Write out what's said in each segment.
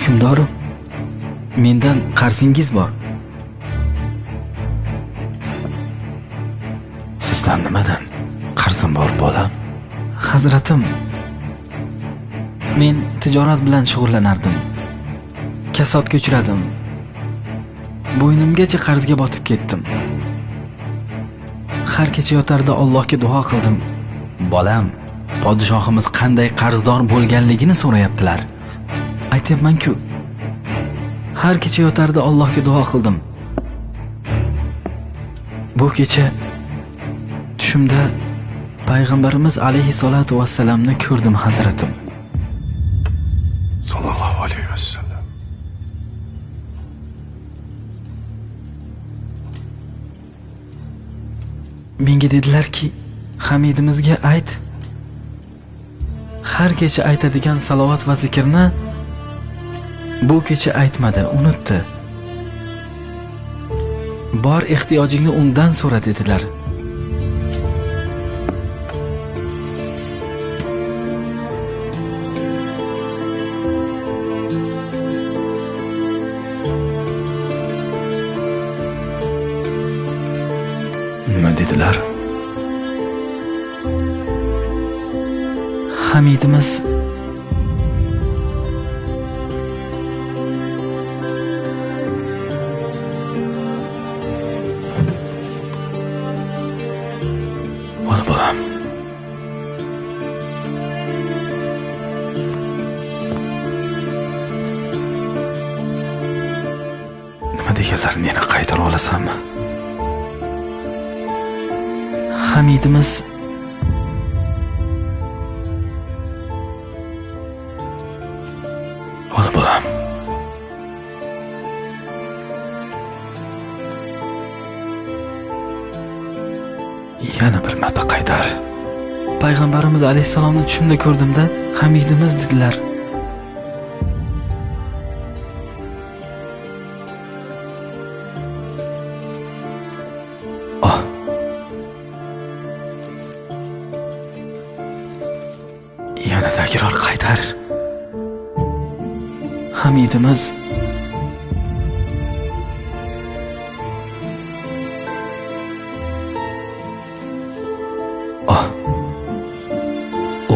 Hukmdorim, mendan qarzingiz bor. Sizdan nimadan qarzim bor, bolam? Hazratim, men tijorat bilan shug'ullanardim. Kasodga uchradim. Bo'ynimgacha qarzga botib ketdim. Har kecha yotarda Allohga duo qildim. Bolam, podshohimiz qanday qarzdor bo'lganligini so'rayaptilar. Aytyapman-ku, har kecha yotarda Allohga duo qildim. Bu kecha tushimda payg'ambarimiz alayhi solatu vassalamni ko'rdim, hazratim. Sallallohu alayhi vasallam. Menga dedilar-ki, Hamidimizga ayt. Har kecha aytadigan salovat va zikrni bu kecha aytmadi, unutdi. Bor ehtiyojingni undan so'ra dedilar. Nima dedilar? Hamidimiz Bolam. Nima deganlarini yana qaytara olasanmi? Hamidimiz Bolam. Yana bir marta qaytar. payg'ambarimiz alayhissalomni tushimda ko'rdimda, Hamidimiz dedilar. Oh. Yana takror qaytar. Hamidimiz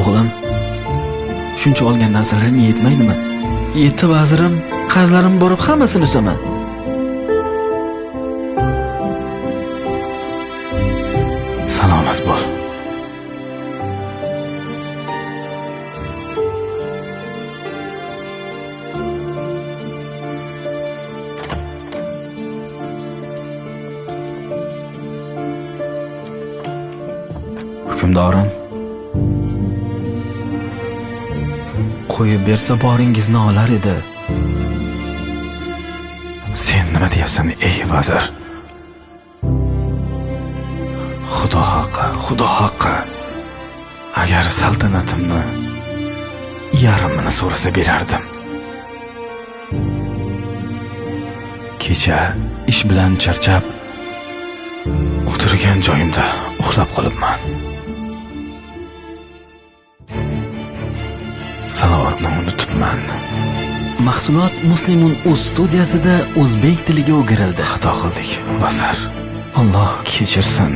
O'g'lim, shuncha olgan narsalarim yetmaydimi? Yetti vazirim, qarzlarim borib hammasini uzaman. Salomat bo'l. Hukmdorim, Qo'yib bersa boringizni olar edi. sen nima deyapsan, ey vazir? Xudo haqqi. Agar saltanatimni yarmini so'rasa berardim. Kecha ish bilan charchab o'tirgan joyimda uxlab qolibman. Salovatni unutibman. Mahsulot Muslimun o'z studiyasida o'zbek tiliga o'girildi. Xato qildik, vazir. Alloh kechirsin.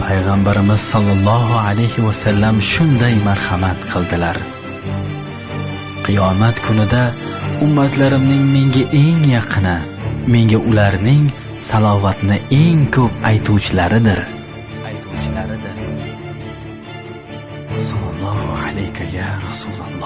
Payg'ambarimiz sallallohu alayhi va sallam shunday marhamat qildilar. Qiyomat kunida ummatlarimning menga eng yaqini, menga ularning salovatni eng ko'p aytuvchilaridir. Sallallohu alayka ya Rasululloh.